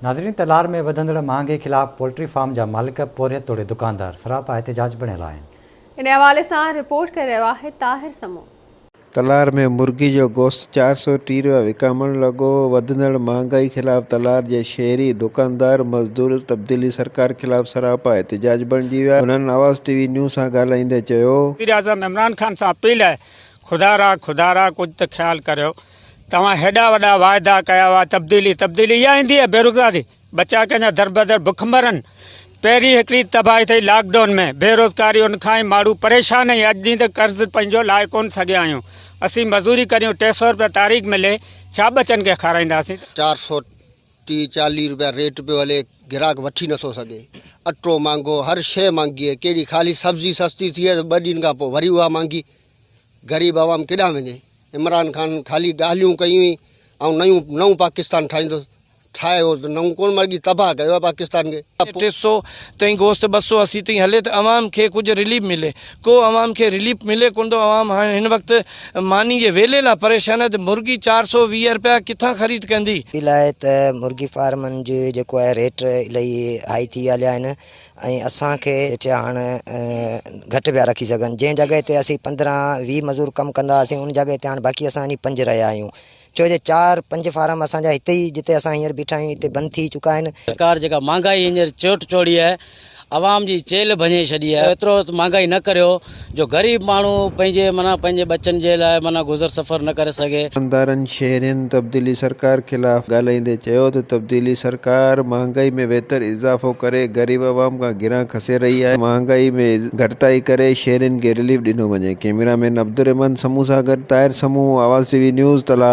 नाज़रीन, तलार में वधंदड़ महांगे खिलाफ़ पोल्ट्री फार्म जा मालिक पोरियत तोड़े दुकानदार सरापा एहतजाज बणियल आहिनि। इन हवाले से रिपोर्ट कर रहा है ताहिर समो। तलार में मुर्गी जो गोश्त 430 रुपया विकामण लॻो। वधंदड़ महांगाई खिलाफ़ तलार जे शहरी दुकानदार मज़दूर तब्दीली सरकार खिलाफ़ सरापा एहतजाज बणिजी विया। उन्हनि आवाज़ टीवी न्यूज़ सां ॻाल्हाईंदे चयो, वज़ीर-ए-आज़म इमरान खान सां अपील है, खुदारा कुछ तो ख्याल करो। तव्हां हेॾा वॾा वाइदा कया हुआ, तब्दीली इहा ईंदी आहे बेरोज़गारी, बच्चा कंहिंजा दर बदर बुख मरनि। पहिरीं हिकिड़ी तबाही थी लॉकडाउन में, बेरोज़गारी उन खां ई माण्हू परेशान आहिनि। अॼु ॾींहुं त कर्ज़ पंहिंजो लाहे कोन सघिया आहियूं। असीं मज़ूरी करियूं, 300 रुपया तारीख़ मिले, छा बचनि खे खाराईंदासीं। 430-40 रुपया रेट पियो हले, गिराक वठी नथो सघे। अटो महांगो, हर शइ महांगी आहे। कहिड़ी ख़ाली सब्जी सस्ती थी आहे, 2 ॾींहंनि खां पोइ वरी उहा महांगी। ग़रीब आवाम केॾांहुं वञे। इमरान खान ख़ाली ॻाल्हियूं कयूं ऐं नऊं पाकिस्तान ठाहियो त नऊं कोन मर्गी तबाह कयो आहे पाकिस्तान खे। 300 ताईं गोश्त 280 ताईं हले त अवाम खे कुछ रिलीफ मिले, को अवाम खे रिलीफ मिले कोन थो। अवाम हाणे हिन वक़्तु मानी जे वेले लाइ परेशान आहे त मुर्गी 420 रुपया किथां ख़रीद कंदी। इलाही त मुर्गी फार्मनि जो जेको आहे रेट इलाही हाई थी हलिया आहिनि ऐं असांखे हाणे घटि पिया रखी सघनि। जंहिं जॻह ते असीं 15-20 मज़ूर कमु कंदा हुआसीं, उन जॻह ते हाणे बाक़ी असां 5 रहिया आहियूं। छो जे 4-5 फार्म असांजा हिते ई जिते असां हींअर बीठा आहियूं हिते बंदि थी चुका आहिनि। सरकार जेका महांगाई हींअर चोट चोड़ी आहे, आवाम जी चेल भञे छॾी आहे। एतिरो महांगाई न करियो जो ग़रीब माण्हू पंहिंजे बच्चनि जे लाइ गुज़र सफ़र न करे सघे। दुकानदारनि शहरियुनि तब्दीली सरकार खिलाफ़ ॻाल्हाईंदे चयो त तब्दीली सरकार महांगाई में बेहतर इज़ाफ़ो करे ग़रीब आवाम खां गिरां खसे रही आहे। महांगाई में घटिताई करे शहरियुनि खे रिलीफ ॾिनो वञे। कैमरामैन अब्दुर रहमान समूह सां गॾु ताहिर समूह, आवाज़ टीवी न्यूज़, तलार।